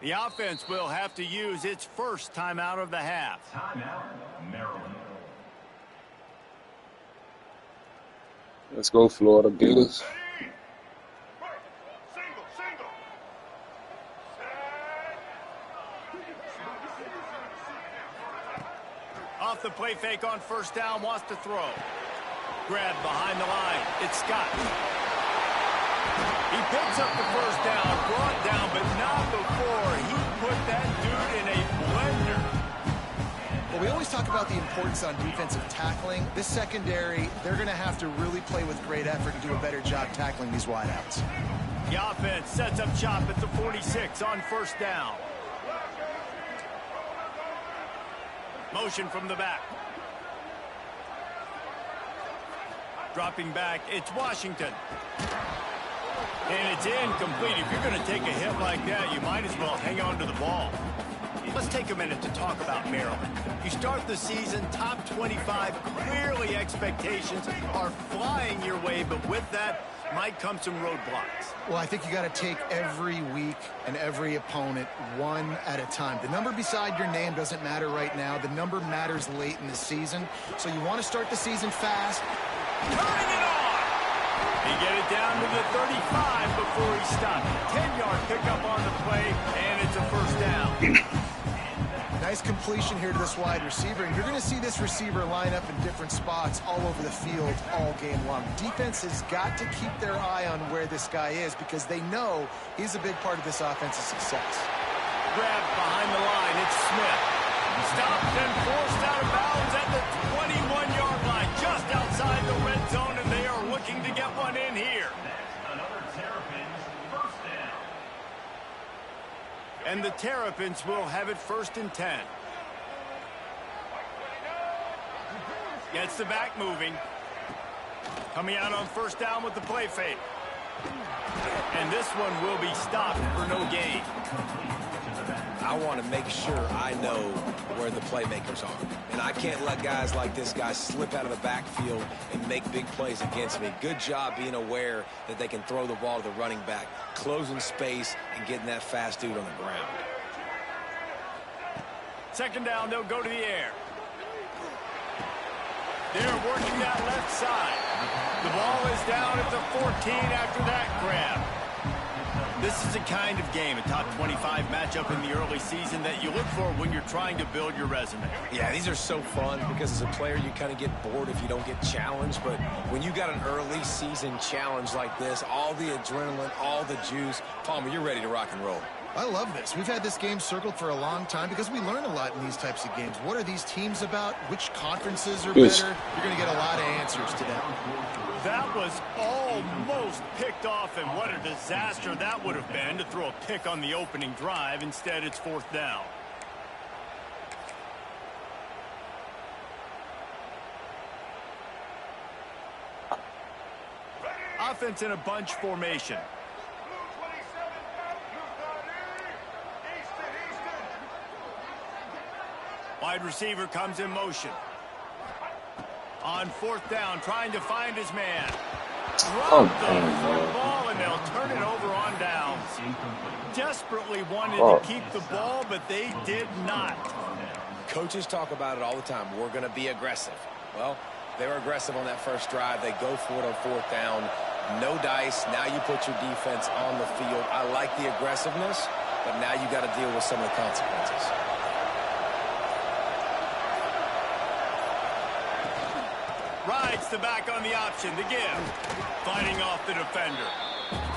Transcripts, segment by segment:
The offense will have to use its first timeout of the half. Timeout, Maryland. Let's go, Florida Gators. Off the play fake on first down, wants to throw. Grab behind the line. It's Scott. He picks up the first down, brought down, but not before he put that dude in a blender. Well, we always talk about the importance on defensive tackling. This secondary, they're going to have to really play with great effort and do a better job tackling these wideouts. The offense sets up shop at the 46 on first down. Motion from the back. Dropping back, it's Washington. And it's incomplete. If you're going to take a hit like that, you might as well hang on to the ball. Let's take a minute to talk about Maryland. You start the season top 25. Clearly expectations are flying your way, but with that might come some roadblocks. Well, I think you got to take every week and every opponent one at a time. The number beside your name doesn't matter right now. The number matters late in the season. So you want to start the season fast. Turning it on! He get it down to the 35 before he stopped. 10-yard pickup on the play, and it's a first down. Nice completion here to this wide receiver, and you're going to see this receiver line up in different spots all over the field all game long. Defense has got to keep their eye on where this guy is because they know he's a big part of this offense's success. Grab behind the line, it's Smith. Stopped and forced out of bounds at the 21-yard line, just outside the red zone, and they are looking to get one in here. And the Terrapins will have it 1st and 10. Gets the back moving. Coming out on first down with the play fake. And this one will be stopped for no gain. I want to make sure I know where the playmakers are. And I can't let guys like this guy slip out of the backfield and make big plays against me. Good job being aware that they can throw the ball to the running back, closing space, and getting that fast dude on the ground. Second down, they'll go to the air. They're working that left side. The ball is down at the 14 after that grab. This is a kind of game, a top 25 matchup in the early season that you look for when you're trying to build your resume. Yeah, these are so fun because as a player you kind of get bored if you don't get challenged, but when you got an early season challenge like this, all the adrenaline, all the juice, Palmer, you're ready to rock and roll. I love this. We've had this game circled for a long time because we learn a lot in these types of games. What are these teams about? Which conferences are better? You're going to get a lot of answers today. That was almost picked off, and what a disaster that would have been to throw a pick on the opening drive. Instead, it's 4th down. Offense in a bunch formation. Wide receiver comes in motion. On 4th down, trying to find his man. Drop the football, and they'll turn it over on downs. Desperately wanted to keep the ball, but they did not. Coaches talk about it all the time. We're going to be aggressive. Well, they were aggressive on that first drive. They go for it on 4th down. No dice. Now you put your defense on the field. I like the aggressiveness, but now you got to deal with some of the consequences. Rides the back on the option, the give. Fighting off the defender.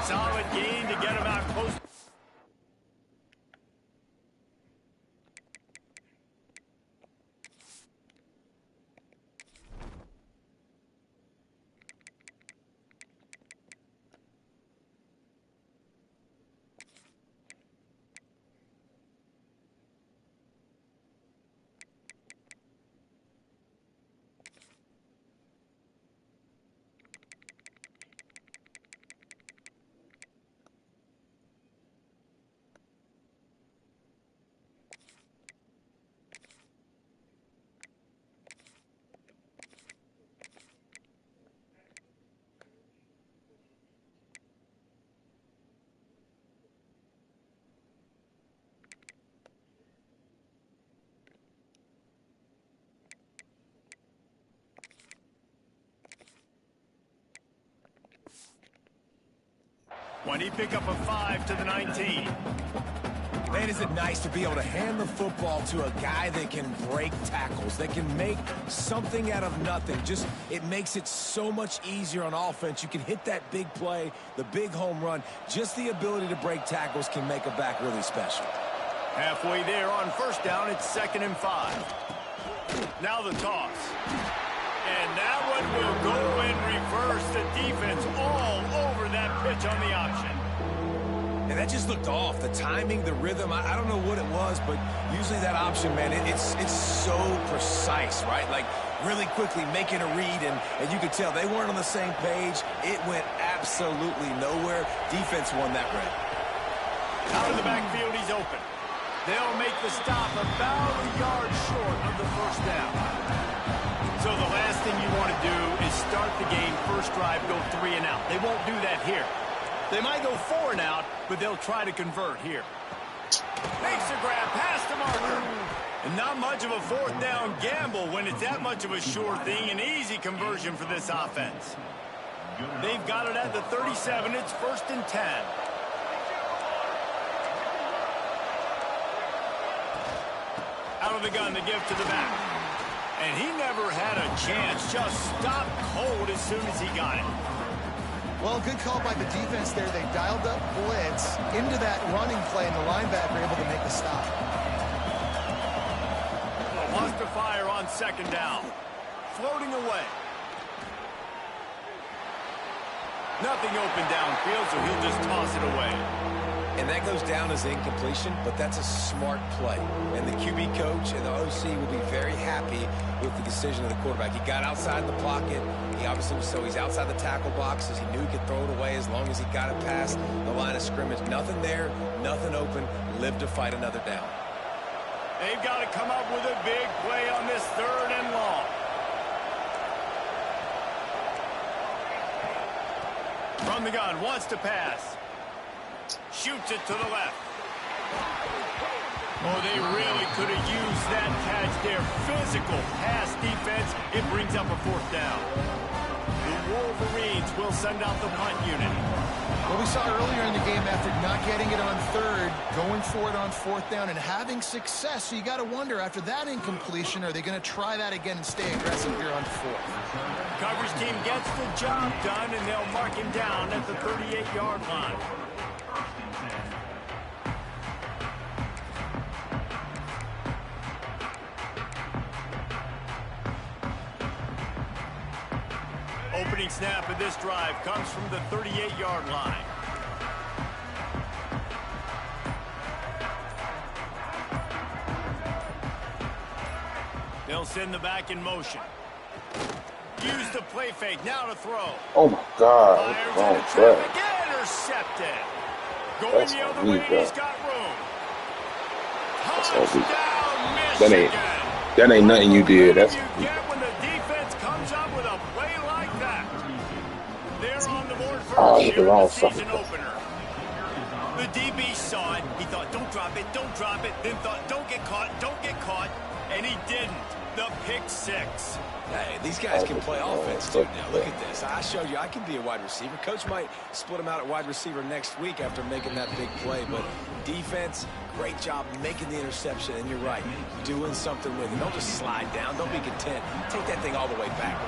Solid gain to get him out close. 20, pick up a 5 to the 19. Man, is it nice to be able to hand the football to a guy that can break tackles, that can make something out of nothing. Just, it makes it so much easier on offense. You can hit that big play, the big home run. Just the ability to break tackles can make a back really special. Halfway there on first down, it's 2nd and 5. Now the toss. And that one will go in reverse. The defense all over that pitch on the option. And that just looked off. The timing, the rhythm, I don't know what it was, but usually that option, man, it's so precise, right? Like, really quickly making a read, and you could tell they weren't on the same page. It went absolutely nowhere. Defense won that round. Out of the backfield, he's open. They'll make the stop about a yard short of the first down. So the last thing you want to do is start the game, first drive, go 3 and out. They won't do that here. They might go 4 and out, but they'll try to convert here. Makes a grab past the marker. And not much of a 4th down gamble when it's that much of a sure thing. An easy conversion for this offense. They've got it at the 37. It's 1st and 10. Out of the gun, the give to the back. And he never had a chance. Just stopped cold as soon as he got it. Well, good call by the defense there. They dialed up blitz into that running play, and the linebacker able to make the stop. Wants to fire on 2nd down. Floating away. Nothing open downfield, so he'll just toss it away. And that goes down as incompletion, but that's a smart play. And the QB coach and the OC will be very happy with the decision of the quarterback. He got outside the pocket. He obviously, so he's outside the tackle boxes. He knew he could throw it away as long as he got it past the line of scrimmage. Nothing there, nothing open. Lived to fight another down. They've got to come up with a big play on this 3rd and long. From the gun, wants to pass. Shoots it to the left. Oh, they really could have used that catch there. Physical pass defense. It brings up a 4th down. The Wolverines will send out the punt unit. Well, we saw earlier in the game, after not getting it on 3rd, going for it on 4th down and having success. So you got to wonder, after that incompletion, are they going to try that again and stay aggressive here on 4th? Coverage team gets the job done, and they'll mark him down at the 38-yard line. Opening snap of this drive comes from the 38-yard line. They'll send the back in motion. Use the play fake, now to throw. Oh my God. Fires into traffic, intercepted. Going the other way, he's got room. Touchdown, Michigan. That ain't nothing you did. That's what you get when the defense comes up with a play like that. They're on the board first here in the season opener. The DB saw it. He thought, don't drop it, don't drop it. Then thought, don't get caught, don't get caught. And he didn't. The pick 6. Hey, these guys can play offense too now. Look at this. I showed you I can be a wide receiver. Coach might split him out at wide receiver next week after making that big play. But defense, great job making the interception. And you're right, doing something with it. Don't just slide down. Don't be content. Take that thing all the way back.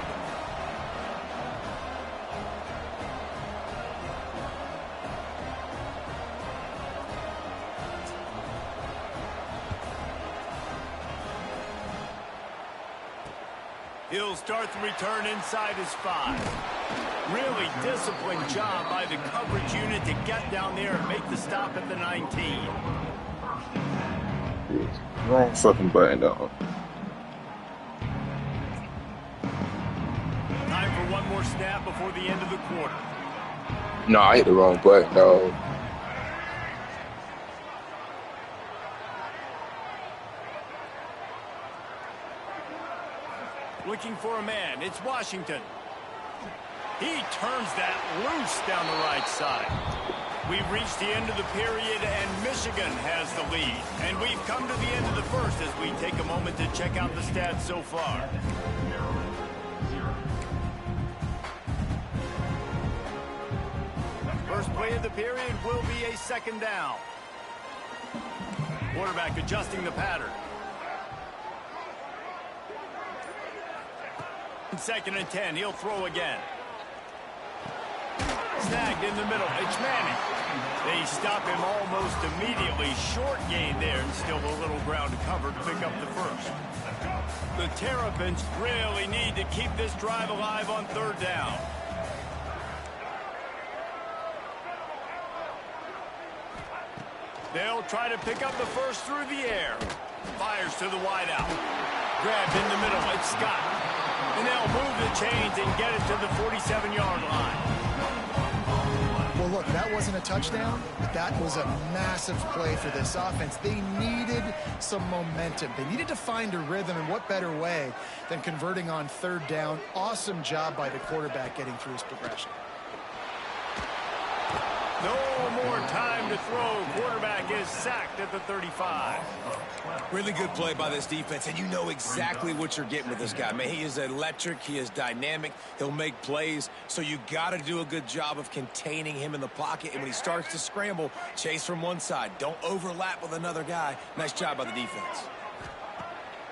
He'll start the return inside his 5. Really disciplined job by the coverage unit to get down there and make the stop at the 19. wrong fucking button though. Time for one more snap before the end of the quarter. No, I hit the wrong button though. Looking for a man. It's Washington. He turns that loose down the right side. We've reached the end of the period, and Michigan has the lead. And we've come to the end of the first as we take a moment to check out the stats so far. First play play of the period will be a second down. Quarterback adjusting the pattern. Second and 10, he'll throw again. Snagged in the middle, it's Manning. They stop him almost immediately. Short gain there, and still a little ground to cover to pick up the first. The Terrapins really need to keep this drive alive on third down. They'll try to pick up the first through the air. Fires to the wideout. Grabbed in the middle, it's Scott. And they'll move the chains and get it to the 47-yard line. Well, look, that wasn't a touchdown, but that was a massive play for this offense. They needed some momentum. They needed to find a rhythm, and what better way than converting on third down. Awesome job by the quarterback getting through his progression. No more time to throw. Quarterback is sacked at the 35. Really good play by this defense, and you know exactly what you're getting with this guy. Man, he is electric. He is dynamic. He'll make plays, so you got to do a good job of containing him in the pocket. And when he starts to scramble, chase from one side. Don't overlap with another guy. Nice job by the defense.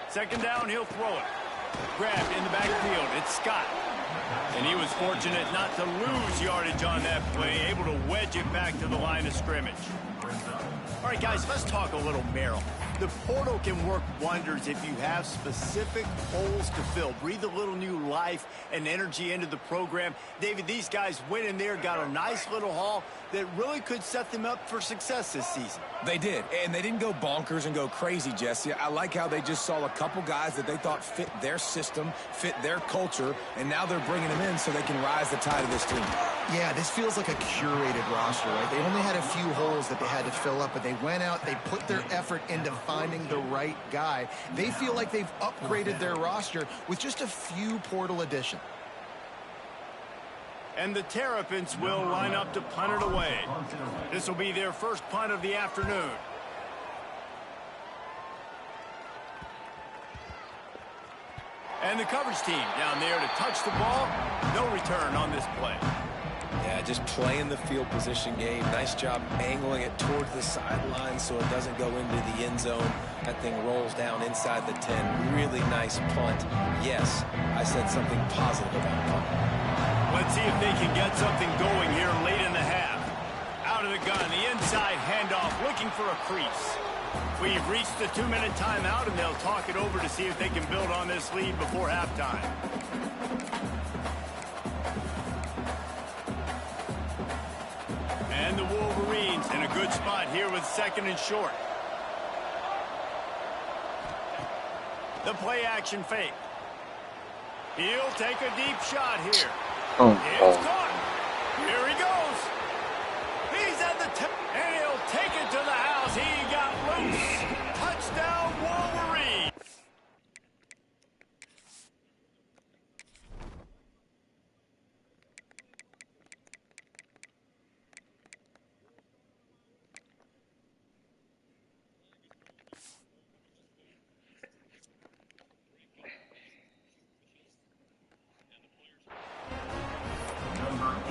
Second down, he'll throw it. Grabbed in the backfield. It's Scott. And he was fortunate not to lose yardage on that play, able to wedge it back to the line of scrimmage. All right, guys, let's talk a little Merrill. The portal can work wonders if you have specific holes to fill. Breathe a little new life and energy into the program. David, these guys went in there, got a nice little haul that really could set them up for success this season. They did, and they didn't go bonkers and go crazy, Jesse. I like how they just saw a couple guys that they thought fit their system, fit their culture, and now they're bringing them in so they can rise the tide of this team. Yeah, this feels like a curated roster, right? They only had a few holes that they had to fill up, but they went out, they put their effort into finding the right guy. They feel like they've upgraded their roster with just a few portal additions. And the Terrapins will line up to punt it away. This will be their first punt of the afternoon. And the coverage team down there to touch the ball. No return on this play. Yeah, just playing the field position game. Nice job angling it towards the sideline so it doesn't go into the end zone. That thing rolls down inside the 10. Really nice punt. Yes, I said something positive about punt. Let's see if they can get something going here late in the half. Out of the gun, the inside handoff, looking for a crease. We've reached the 2-minute timeout, and they'll talk it over to see if they can build on this lead before halftime. And the Wolverines in a good spot here with second and short. The play action fake. He'll take a deep shot here. It's caught. Here he goes. He's at the tip, and he'll take it to the house. He got loose. Touchdown, Wolverine.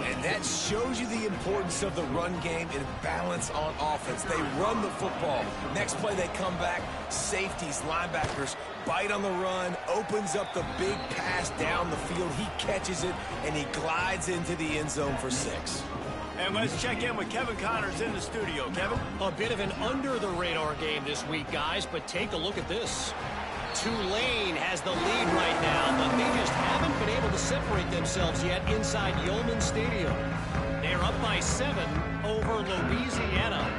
And that shows you the importance of the run game and balance on offense. They run the football. Next play, they come back. Safeties, linebackers, bite on the run, opens up the big pass down the field. He catches it, and he glides into the end zone for 6. And let's check in with Kevin Connors in the studio. Kevin? A bit of an under-the-radar game this week, guys, but take a look at this. Tulane has the lead right now, but they just haven't been able to separate themselves yet inside Yeoman Stadium. They're up by 7 over Louisiana.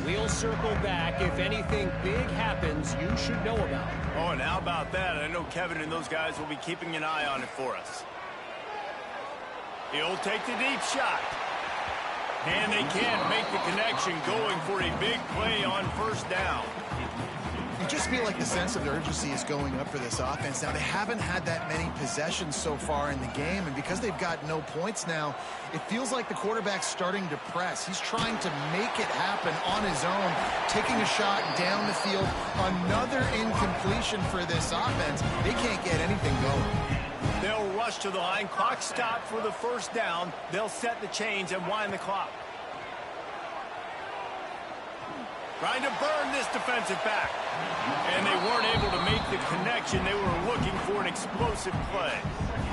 We'll circle back. If anything big happens, you should know about. Oh, and how about that? I know Kevin and those guys will be keeping an eye on it for us. He'll take the deep shot. And they can't make the connection, going for a big play on first down. You just feel like the sense of urgency is going up for this offense. Now, they haven't had that many possessions so far in the game, and because they've got no points now, it feels like the quarterback's starting to press. He's trying to make it happen on his own, taking a shot down the field. Another incompletion for this offense. They can't get anything going. They'll rush to the line. Clock stopped for the first down. They'll set the chains and wind the clock. Trying to burn this defensive back. And they weren't able to make the connection. They were looking for an explosive play.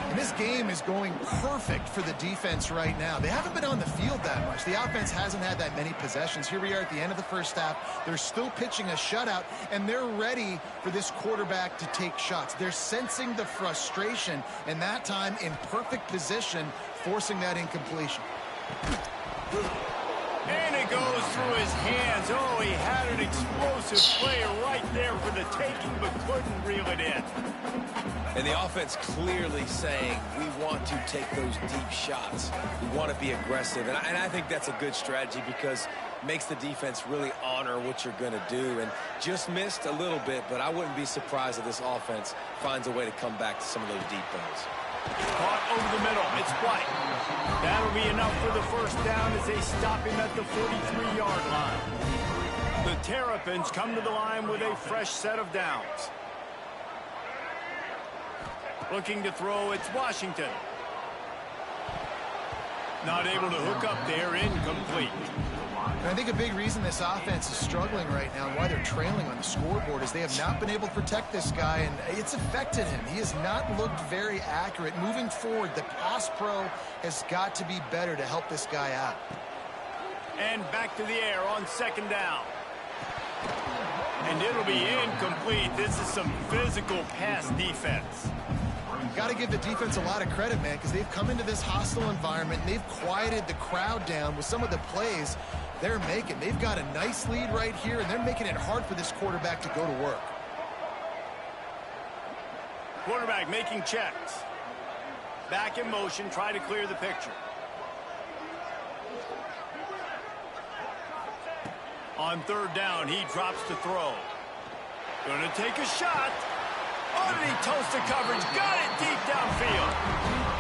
And this game is going perfect for the defense right now. They haven't been on the field that much. The offense hasn't had that many possessions. Here we are at the end of the first half. They're still pitching a shutout, and they're ready for this quarterback to take shots. They're sensing the frustration, and that time in perfect position, forcing that incompletion. And it goes through his hands. Oh, he had an explosive play right there for the taking, but couldn't reel it in. And the offense clearly saying, we want to take those deep shots. We want to be aggressive. And I think that's a good strategy because it makes the defense really honor what you're going to do. And just missed a little bit, but I wouldn't be surprised if this offense finds a way to come back to some of those deep balls. Caught over the middle. It's White. That'll be enough for the first down as they stop him at the 43-yard line. The Terrapins come to the line with a fresh set of downs. Looking to throw, it's Washington. Not able to hook up there, incomplete. And I think a big reason this offense is struggling right now and why they're trailing on the scoreboard is they have not been able to protect this guy, and it's affected him. He has not looked very accurate. Moving forward, the pass pro has got to be better to help this guy out. And back to the air on second down. And it'll be incomplete. This is some physical pass defense. Got to give the defense a lot of credit, man, because they've come into this hostile environment and they've quieted the crowd down with some of the plays they're making. They've got a nice lead right here, and they're making it hard for this quarterback to go to work. Quarterback making checks. Back in motion, try to clear the picture. On third down, he drops to throw. Gonna take a shot. Oh, did he toast the coverage? Got it deep downfield.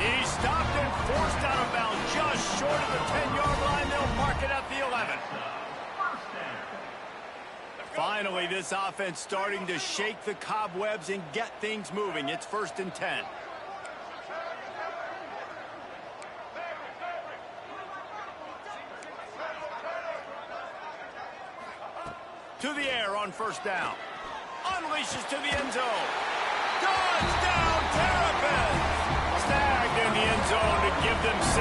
He stopped and forced out of bounds just short of the 10-yard line. They'll mark it at the 11. Finally, this offense starting to shake the cobwebs and get things moving. It's 1st and 10. To the air on first down. Unleashes to the end zone. Touchdown, Terrapins! Snagged in the end zone to give them 6.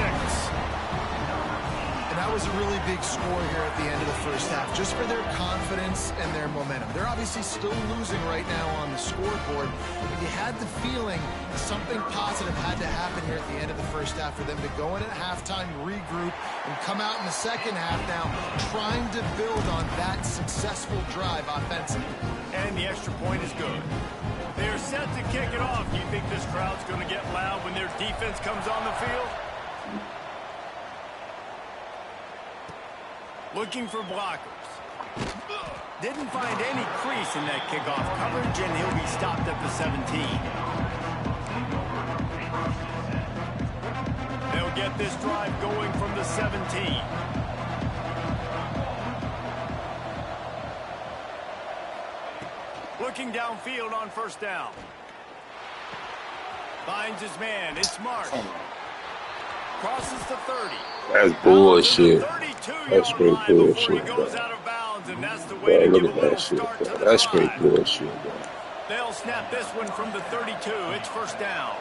And that was a really big score here at the end of the first half, just for their confidence and their momentum. They're obviously still losing right now on the scoreboard, but you had the feeling something positive had to happen here at the end of the first half for them to go in at halftime, regroup, and come out in the second half now trying to build on that successful drive offensively. And the extra point is good. They're set to kick it off. Do you think this crowd's going to get loud when their defense comes on the field? Looking for blockers. Didn't find any crease in that kickoff coverage, and he'll be stopped at the 17. They'll get this drive going from the 17. Looking downfield on first down. Finds his man. It's Marsh. Crosses the 30. That's bullshit. That's straight bullshit, bro. Bro, look at that shit, bro. That's straight bullshit, bro. They'll snap this one from the 32. It's first down.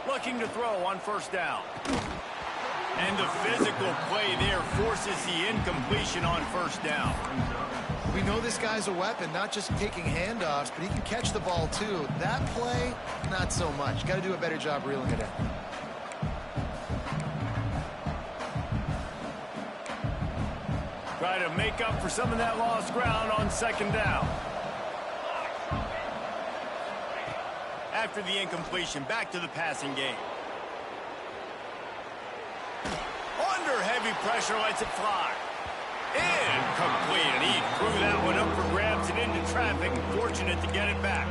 Looking to throw on first down. And the physical play there forces the incompletion on first down. We know this guy's a weapon, not just taking handoffs, but he can catch the ball too. That play, not so much. Got to do a better job reeling it in. Try to make up for some of that lost ground on second down. After the incompletion, back to the passing game. Under heavy pressure, lets it fly. Incomplete, and he threw that one up for grabs and into traffic. Fortunate to get it back.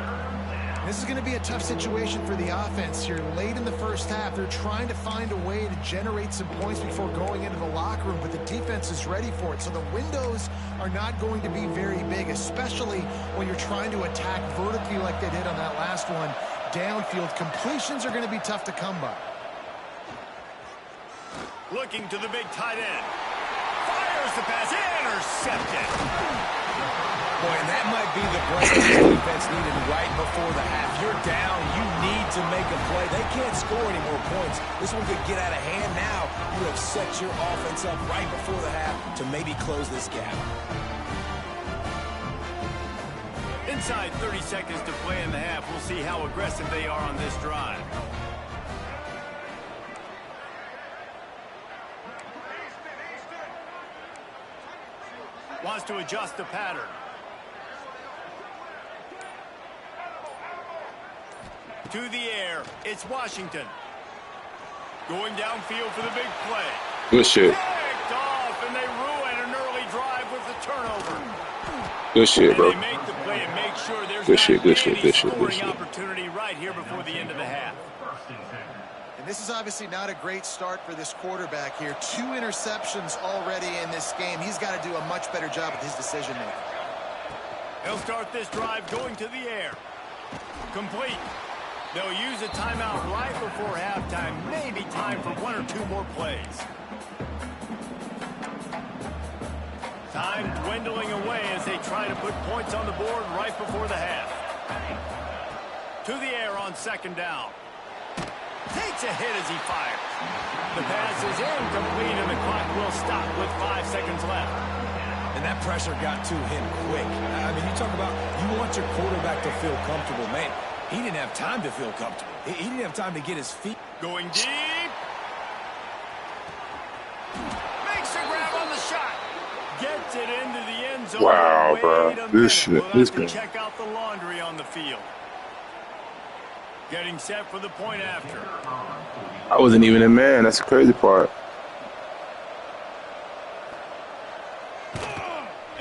This is going to be a tough situation for the offense here. Late in the first half, they're trying to find a way to generate some points before going into the locker room, but the defense is ready for it. So the windows are not going to be very big, especially when you're trying to attack vertically like they did on that last one. downfield, completions are going to be tough to come by. Looking to the big tight end. Fires the pass. Intercepted. Boy, and that might be the break this defense needed right before the half. You're down. You need to make a play. They can't score any more points. This one could get out of hand now. You have set your offense up right before the half to maybe close this gap. Inside 30 seconds to play in the half. We'll see how aggressive they are on this drive. Wants to adjust the pattern. To the air, it's Washington. Going downfield for the big play. Good shit. Picked off, and they ruin an early drive with the turnover. Good shit, bro. And they make the play and make sure there's Good shit, not good shit, any good shit, good scoring shit. opportunity right here before the end of the half. And this is obviously not a great start for this quarterback here. 2 interceptions already in this game. He's got to do a much better job with his decision-making. They'll start this drive going to the air. Complete. They'll use a timeout right before halftime. Maybe time for 1 or 2 more plays. Time dwindling away as they try to put points on the board right before the half. To the air on second down. Takes a hit as he fires. The pass is incomplete and the clock will stop with 5 seconds left. And that pressure got to him quick. I mean, you talk about you want your quarterback to feel comfortable. Man, he didn't have time to feel comfortable. He didn't have time to get his feet. Going deep. Makes a grab on the shot. Gets it into the end zone. Wow, bro. This shit. We'll This have to guy. check out the laundry on the field. Getting set for the point after. I wasn't even a man. That's the crazy part.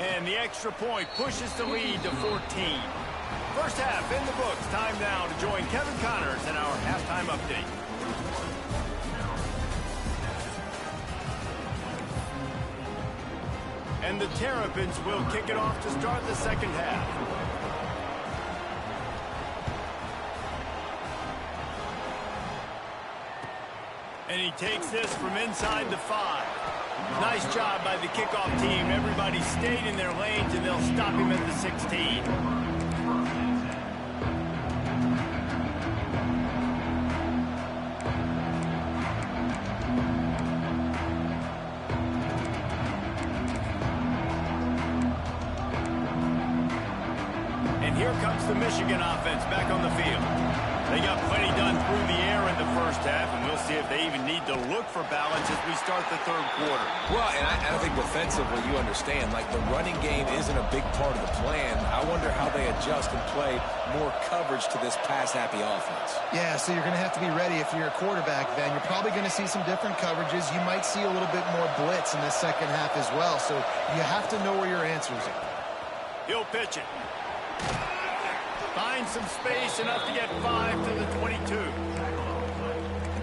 And the extra point pushes the lead to 14. First half in the books. Time now to join Kevin Connors in our halftime update. And the Terrapins will kick it off to start the second half. And he takes this from inside the 5. Nice job by the kickoff team. Everybody stayed in their lanes, and they'll stop him at the 16. And here comes the Michigan offense back on the field. They got plenty done through the air in the first half, and we'll see if they even need to look for balance as we start the third quarter. Well, and I think defensively, you understand, like the running game isn't a big part of the plan. I wonder how they adjust and play more coverage to this pass-happy offense. Yeah, so you're going to have to be ready if you're a quarterback then. You're probably going to see some different coverages. You might see a little bit more blitz in the second half as well, so you have to know where your answers are. He'll pitch it. Find some space, enough to get 5 to the 22.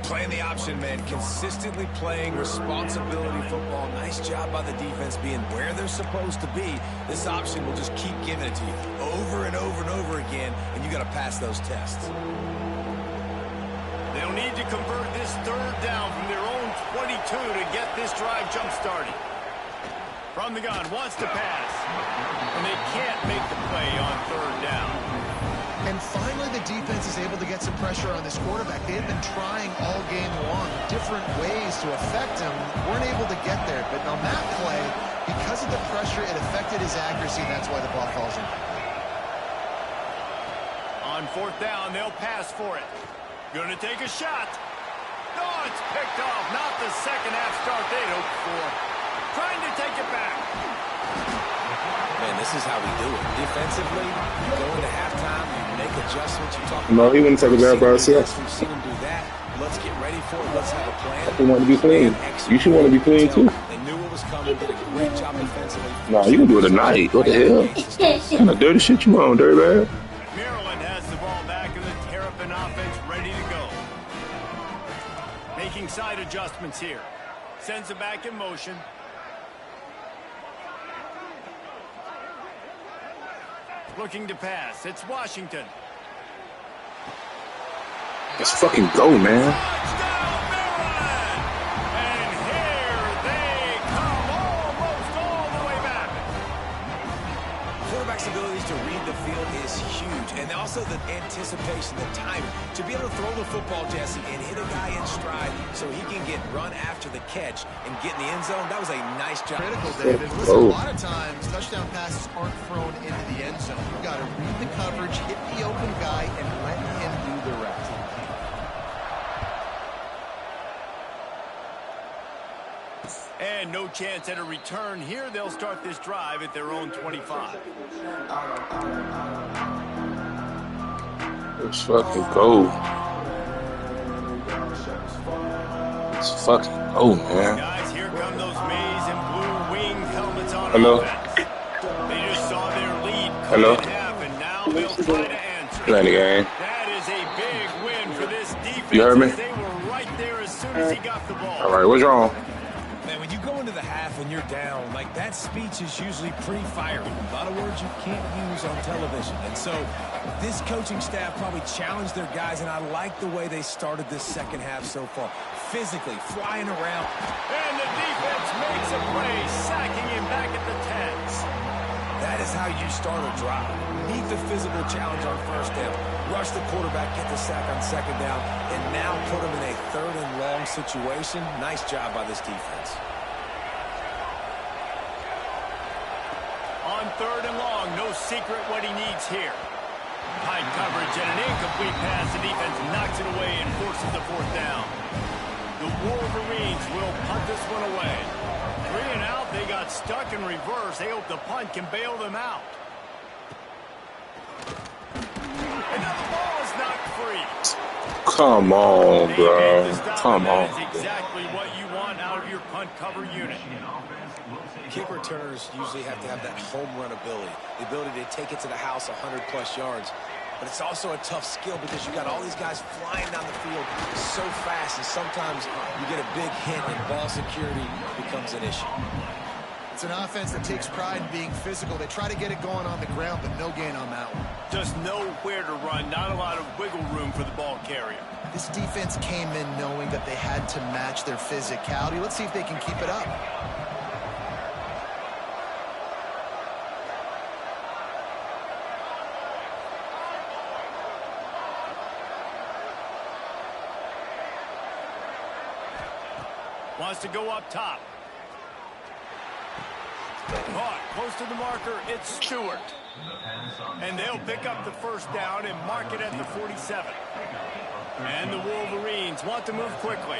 Playing the option, man. Consistently playing responsibility football. Nice job by the defense being where they're supposed to be. This option will just keep giving it to you over and over and over again, and you got to pass those tests. They'll need to convert this third down from their own 22 to get this drive jump-started. From the gun, wants to pass. And they can't make the play on third down. And finally, the defense is able to get some pressure on this quarterback. They have been trying all game long different ways to affect him. Weren't able to get there. But on that play, because of the pressure, it affected his accuracy, and that's why the ball falls in. On fourth down, they'll pass for it. Gonna take a shot. No, it's picked off. Not the second half start they'd hoped for. Trying to take it back. Man, this is how we do it. Defensively, you go into halftime, you make adjustments. You talk No, he wouldn't take a grab by himself. We've seen him do that. Let's get ready for it. Let's have a plan. He want to be clean. You should want to be clean too. They knew what was coming. Did a great job defensively. Nah, you can do it tonight. What the hell? What kind of dirty shit you on, dirty bag? Maryland has the ball back and the Terrapin offense ready to go. Making side adjustments here. Sends it back in motion. Looking to pass. It's Washington. Let's fucking go, man. Touchdown, Maryland! And here they come, almost all the way back. Quarterback's ability to read the field is huge, and also the anticipation, the timing. To be able to throw the football, Jesse, and hit a guy in stride so he can get run after the catch and get in the end zone, that was a nice job. Critical, David. Listen, a lot of times, touchdown passes aren't thrown into the end zone. You've got to read the coverage, hit the open guy, and let him do the rest. And no chance at a return here. They'll start this drive at their own 25. Let's fucking go. Let's fucking go, man. Guys, here come those maize and blue winged helmets on Hello? offense. They just saw their lead cut Hello? in half, and now they'll try to answer. Playing the game. That is a big win for this defense. You heard me? They were right there as soon as he got the ball. All right, what's wrong? Man, when you go into the half and you're down, like that speech is usually pretty fiery. A lot of words you can't use on television. And so this coaching staff probably challenged their guys, and I like the way they started this second half so far. Physically, flying around. And the defense makes a play, sacking him back at the 10s. That is how you start a drive. Meet the physical challenge on first down. Rush the quarterback, get the sack on second down, and now put him in a third and long situation. Nice job by this defense. On third and long, no secret what he needs here. High coverage and an incomplete pass. The defense knocks it away and forces the fourth down. The Wolverines will punt this one away. 3 and out, they got stuck in reverse. They hope the punt can bail them out. And now the ball is knocked free. Come on, bro. Come on. That is exactly what you want out of your punt cover unit. Kick returners usually have to have that home run ability, the ability to take it to the house 100-plus yards. But it's also a tough skill because you got all these guys flying down the field so fast, and sometimes you get a big hit and ball security becomes an issue. It's an offense that takes pride in being physical. They try to get it going on the ground, but no gain on that one. Just nowhere to run, not a lot of wiggle room for the ball carrier. This defense came in knowing that they had to match their physicality. Let's see if they can keep it up. Wants to go up top. Caught close to the marker. It's Stewart. And they'll pick up the first down and mark it at the 47. And the Wolverines want to move quickly.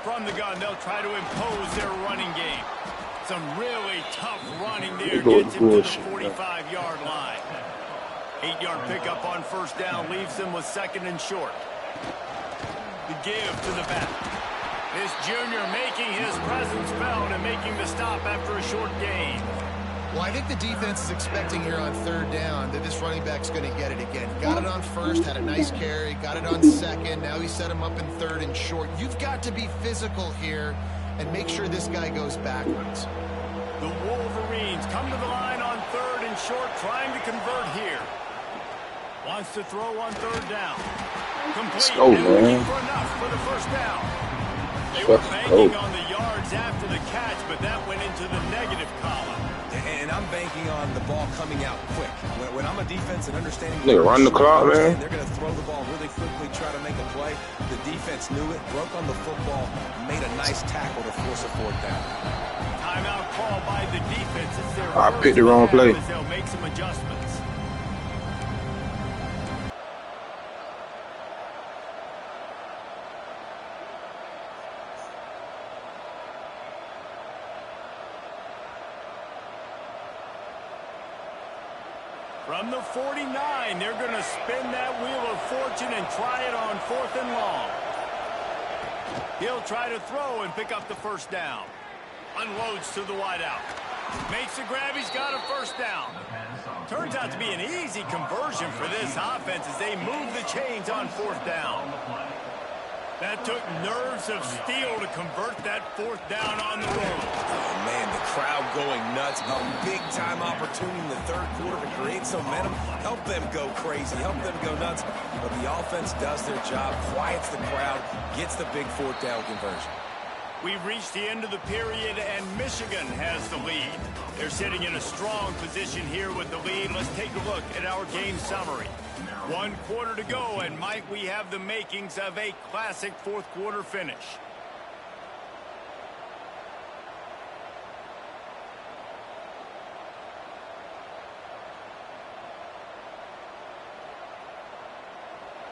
From the gun, they'll try to impose their running game. Some really tough running there. Gets him to the 45-yard line. 8-yard pickup on first down leaves them with second and short. The give to the back. This junior making his presence felt and making the stop after a short gain. Well, I think the defense is expecting here on third down that this running back's going to get it again. Got it on first, had a nice carry, got it on second. Now he set him up in third and short. You've got to be physical here and make sure this guy goes backwards. The Wolverines come to the line on third and short, trying to convert here. Wants to throw on third down. Complete. Let's go, man. For enough for the first down. They were banking on the yards after the catch, but that went into the negative column. And I'm banking on the ball coming out quick. When I'm a defense and understanding... They run the clock, man. They're going to throw the ball really quickly, try to make a play. The defense knew it, broke on the football, made a nice tackle to force a fourth down. Timeout call by the defense. It's their I picked the wrong play. They'll make some adjustments. From the 49, they're going to spin that wheel of fortune and try it on fourth and long. He'll try to throw and pick up the first down. Unloads to the wideout. Makes a grab. He's got a first down. Turns out to be an easy conversion for this offense as they move the chains on fourth down. That took nerves of steel to convert that 4th down on the road. Oh, man, the crowd going nuts. A big-time opportunity in the 3rd quarter to create some momentum. Help them go crazy. Help them go nuts. But the offense does their job, quiets the crowd, gets the big 4th down conversion. We've reached the end of the period, and Michigan has the lead. They're sitting in a strong position here with the lead. Let's take a look at our game summary. 1 quarter to go, and Mike, we have the makings of a classic 4th quarter finish.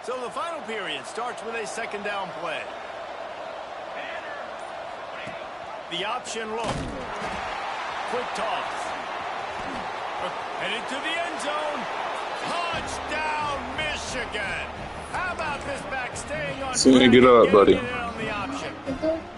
So the final period starts with a 2nd down play. The option look. Quick toss. Headed to the end zone. Touchdown, Michigan. How about this back staying on track? Get up, buddy. On the option.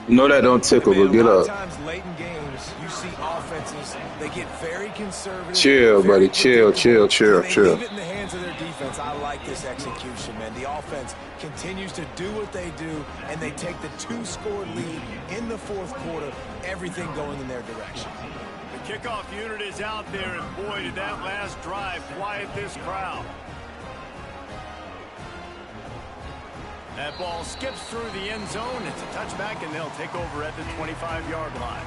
You know that don't tickle, but get up. Times late in games, you see offenses, they get very conservative. Chill, buddy. Chill. They leave it in the hands of their defense. I like this execution, man. The offense continues to do what they do, and they take the 2-score lead in the 4th quarter, everything going in their direction. The kickoff unit is out there, and boy, did that last drive quiet this crowd. That ball skips through the end zone. It's a touchback, and they'll take over at the 25-yard line.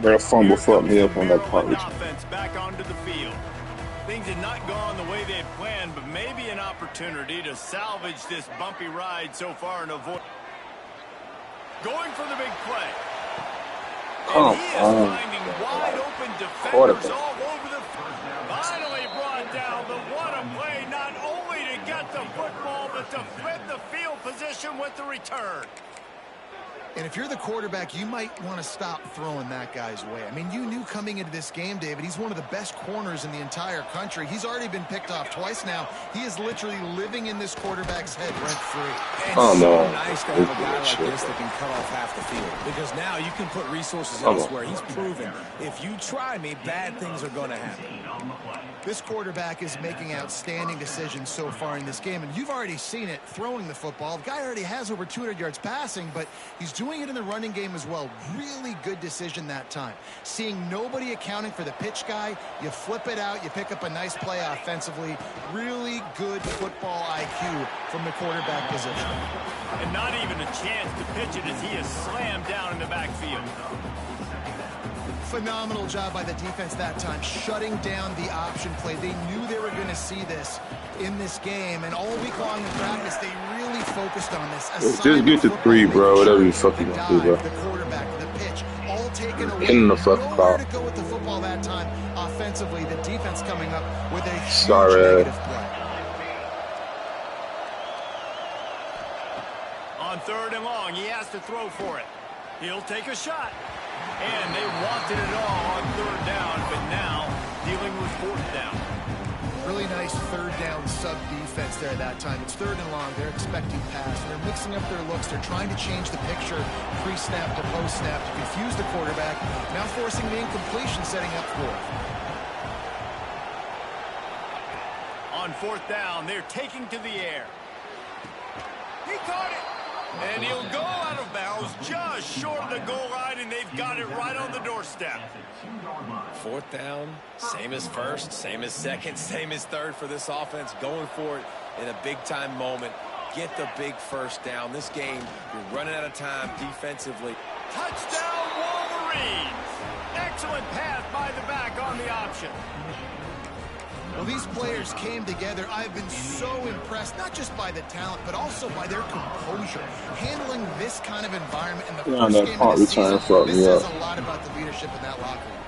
That fumble fucked me up on that part. Offense back onto the field. Things had not gone the way they had planned, but maybe an opportunity to salvage this bumpy ride so far and avoid going for the big play. And he is finding wide open defenders all over the field. Finally brought down, but what a play, not only to get the football, but to flip the field position with the return. And if you're the quarterback, you might want to stop throwing that guy's way. I mean, you knew coming into this game, David, he's one of the best corners in the entire country. He's already been picked off twice now. He is literally living in this quarterback's head rent-free. And so nice to have a guy like this that can cut off half the field. Because now you can put resources elsewhere. He's proven, if you try me, bad things are going to happen. This quarterback is making outstanding decisions so far in this game, and you've already seen it throwing the football. The guy already has over 200 yards passing, but he's doing it in the running game as well. Really good decision that time. Seeing nobody accounting for the pitch guy, you flip it out, you pick up a nice play offensively. Really good football IQ from the quarterback position. And not even a chance to pitch it as he is slammed down in the backfield. Phenomenal job by the defense that time, shutting down the option play. They knew they were going to see this in this game, and all week long in practice, they really focused on this. Just get to 3, bro. Whatever you fucking want to do, bro. The quarterback, the pitch, all taken away. In the fucking Nowhere car. to go with the football that time. Offensively, the defense coming up with a huge Sorry. negative play. On 3rd and long, he has to throw for it. He'll take a shot. And they wanted it all on 3rd down, but now dealing with 4th down. Really nice 3rd down sub defense there that time. It's 3rd and long. They're expecting pass. They're mixing up their looks. They're trying to change the picture pre-snap to post-snap to confuse the quarterback. Now forcing the incompletion, setting up 4th. On 4th down, they're taking to the air. He caught it. And he'll go out of bounds just short of the goal line, and they've got it right on the doorstep. 4th down, same as 1st, same as 2nd, same as 3rd for this offense. Going for it in a big-time moment. Get the big 1st down. This game, you're running out of time defensively. Touchdown, Wolverines! Excellent pass by the back on the option. Well, these players came together. I've been so impressed, not just by the talent, but also by their composure. Handling this kind of environment in the first game of the season, this says a lot about the leadership in that locker room.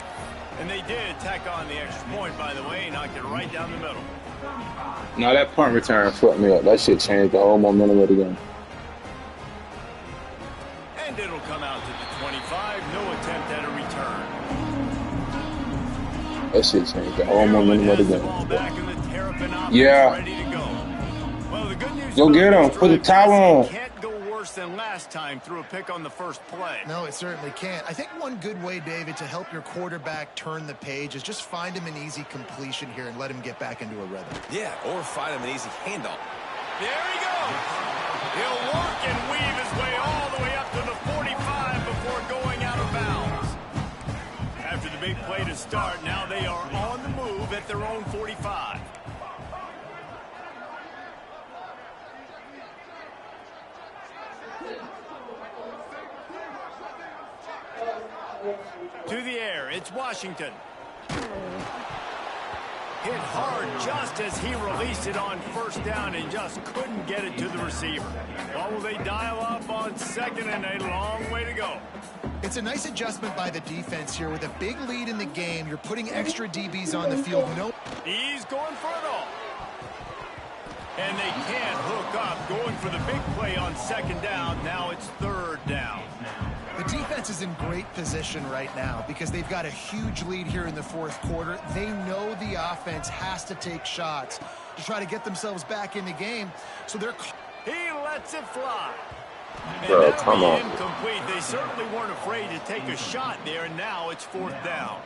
And they did tack on the extra point, by the way, knocked it right down the middle. Now that punt return fucked me up. That shit changed the whole momentum of the game. And it'll come out to the 25. No attempt at a return. That shit changed the whole momentum of the game. Yeah. Well, the good news go get him. Put the towel on. Can't go worse than last time threw a pick on the first play. No, it certainly can't. I think one good way, David, to help your quarterback turn the page is just find him an easy completion here and let him get back into a rhythm. Yeah, or find him an easy handoff. There he goes. He'll work and weave his way all the way up to the 45 before going out of bounds. After the big play to start, now they are on the move at their own 45. To the air, it's Washington. Hit hard just as he released it on first down and just couldn't get it to the receiver. Well, will they dial up on second and a long way to go? It's a nice adjustment by the defense here. With a big lead in the game, you're putting extra DBs on the field. He's going for it all. And they can't hook up, going for the big play on second down. Now it's third down. The defense is in great position right now because they've got a huge lead here in the fourth quarter. They know the offense has to take shots to try to get themselves back in the game. So he lets it fly. And Bro, come on. Incomplete. They certainly weren't afraid to take a shot there, and now it's fourth down.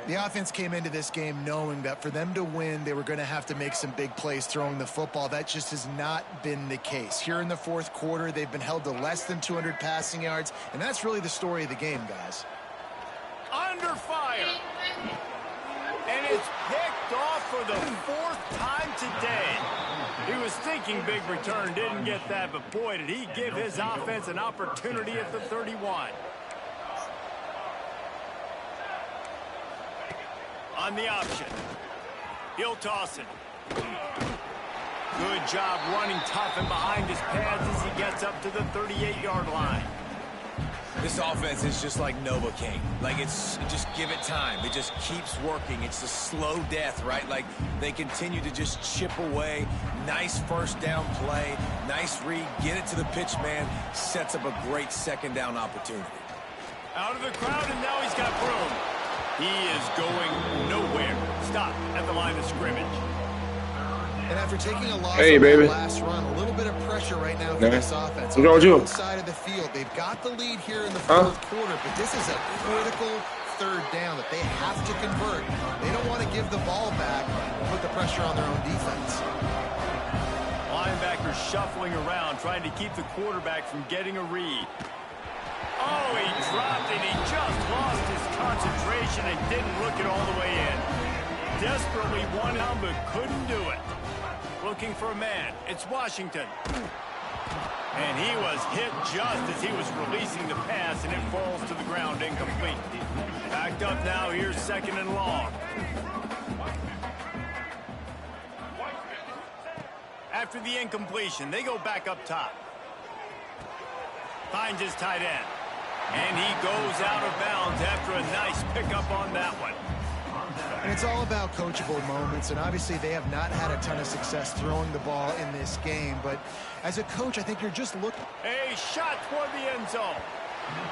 The offense came into this game knowing that for them to win, they were going to have to make some big plays throwing the football. That just has not been the case. Here in the fourth quarter, they've been held to less than 200 passing yards, and that's really the story of the game, guys. Under fire. And it's picked off for the fourth time today. He was thinking big return, didn't get that, but boy, did he give his offense an opportunity at the 31. On the option. He'll toss it. Good job running tough and behind his pads as he gets up to the 38-yard line. This offense is just like Novocaine. Like, just give it time. It just keeps working. It's a slow death, right? Like, they continue to just chip away. Nice first down play. Nice read. Get it to the pitch man. Sets up a great second down opportunity. Out of the crowd, and now he's got room. He is going nowhere. Stop at the line of scrimmage. And after taking a loss hey, on baby. that last run, a little bit of pressure right now for this offense. What's wrong with you? On the side of the field, they've got the lead here in the fourth quarter, but this is a critical third down that they have to convert. They don't want to give the ball back and put the pressure on their own defense. Linebackers shuffling around, trying to keep the quarterback from getting a read. Oh, he dropped it. He just lost his concentration and didn't look it all the way in. Desperately wanted him, but couldn't do it. Looking for a man. It's Washington. And he was hit just as he was releasing the pass, and it falls to the ground incomplete. Backed up now. Here's second and long. After the incompletion, they go back up top. Finds his tight end. And he goes out of bounds after a nice pickup on that one. And it's all about coachable moments, and obviously they have not had a ton of success throwing the ball in this game. But as a coach, I think you're just looking. A shot toward the end zone.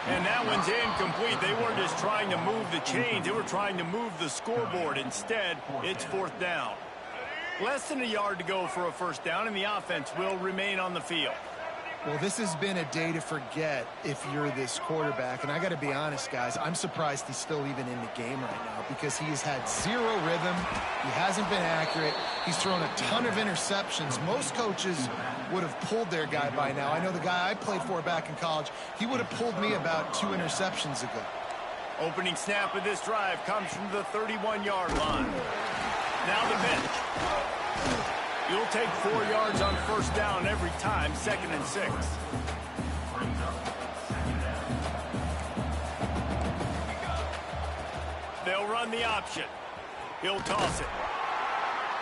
And that one's incomplete. They weren't just trying to move the chains. They were trying to move the scoreboard. Instead, it's fourth down. Less than a yard to go for a first down, and the offense will remain on the field. Well, this has been a day to forget if you're this quarterback. And I got to be honest, guys, I'm surprised he's still even in the game right now because he's had zero rhythm. He hasn't been accurate. He's thrown a ton of interceptions. Most coaches would have pulled their guy by now. I know the guy I played for back in college, he would have pulled me about 2 interceptions ago. Opening snap of this drive comes from the 31-yard line. Now the pitch. You'll take 4 yards on first down every time, 2nd and 6. They'll run the option. He'll toss it.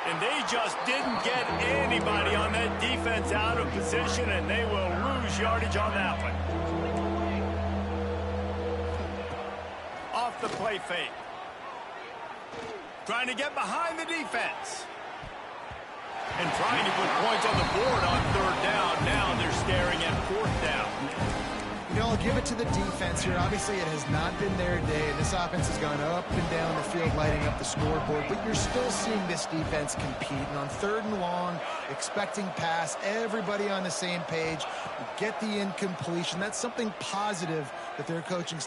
And they just didn't get anybody on that defense out of position, and they will lose yardage on that one. Off the play fake. Trying to get behind the defense. And trying to put points on the board on third down. Now they're staring at fourth down. You Well, I'll give it to the defense here. Obviously, it has not been their day, and this offense has gone up and down the field lighting up the scoreboard, but you're still seeing this defense compete. And on 3rd and long, expecting pass, everybody on the same page, get the incompletion. That's something positive that they're coaching.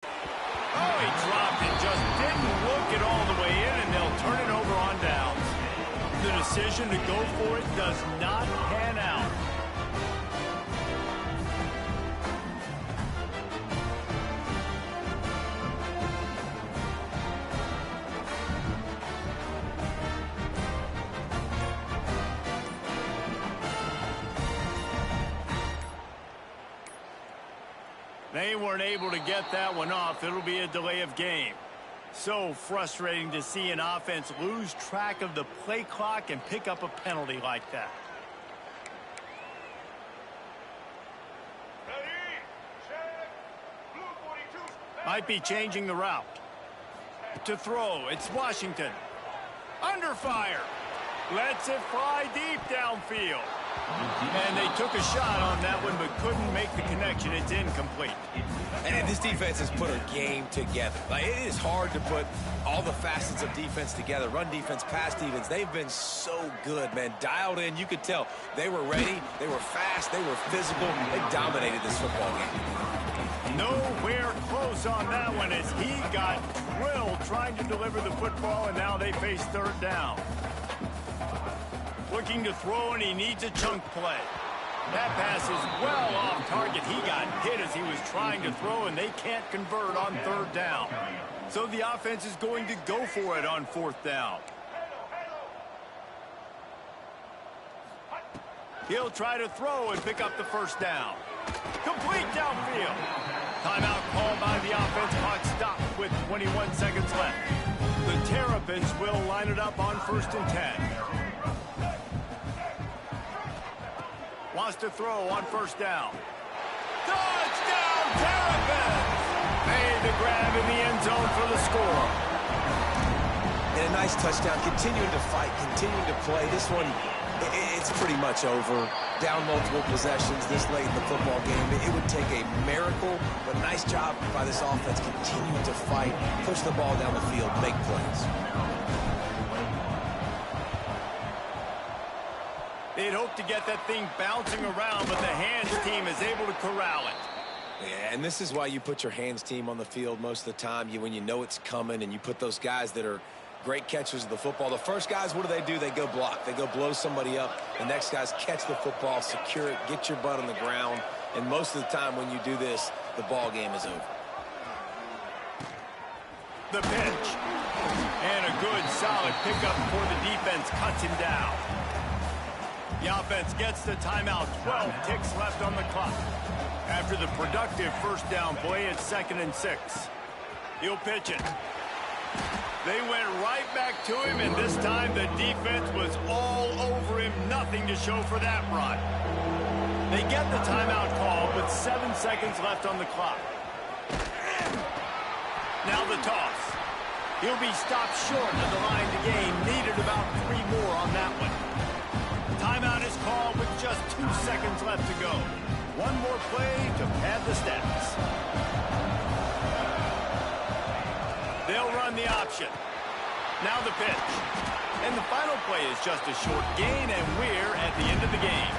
Oh, he dropped it, just didn't look it all the way in, and they'll turn it over on downs. The decision to go for it does not pan out. They weren't able to get that one off. It'll be a delay of game. So frustrating to see an offense lose track of the play clock and pick up a penalty like that. Might be changing the route. To throw, it's Washington. Under fire. Lets it fly deep downfield. And they took a shot on that one, but couldn't make the connection. It's incomplete. And this defense has put a game together. Like, it is hard to put all the facets of defense together. Run defense, pass defense. They've been so good, man. Dialed in. You could tell they were ready. They were fast. They were physical. They dominated this football game. Nowhere close on that one as he got drilled trying to deliver the football, and now they face 3rd down. Looking to throw, and he needs a chunk play. That pass is well off target. He got hit as he was trying to throw, and they can't convert on 3rd down. So the offense is going to go for it on 4th down. He'll try to throw and pick up the 1st down. Complete downfield. Timeout called by the offense. Clock stopped with 21 seconds left. The Terrapins will line it up on 1st and 10. Wants to throw on 1st down. Touchdown, Terrapins! Made the grab in the end zone for the score. And a nice touchdown. Continuing to fight, continuing to play. This one, it's pretty much over. Down multiple possessions this late in the football game. It would take a miracle, but nice job by this offense continuing to fight, push the ball down the field, make plays. They'd hope to get that thing bouncing around, but the hands team is able to corral it. Yeah, and this is why you put your hands team on the field most of the time. When you know it's coming, and you put those guys that are great catchers of the football. The first guys, what do? They go block. They go blow somebody up. The next guys catch the football, secure it, get your butt on the ground. And most of the time when you do this, the ball game is over. The pitch. And a good, solid pickup before the defense cuts him down. The offense gets the timeout. 12 ticks left on the clock. After the productive 1st down play, it's 2nd and 6. He'll pitch it. They went right back to him, and this time the defense was all over him. Nothing to show for that run. They get the timeout call with 7 seconds left on the clock. Now the toss. He'll be stopped short of the line to gain. Needed about 3 more on that one. Timeout is called with just 2 seconds left to go. One more play to pad the stats. They'll run the option. Now the pitch. And the final play is just a short gain, and we're at the end of the game.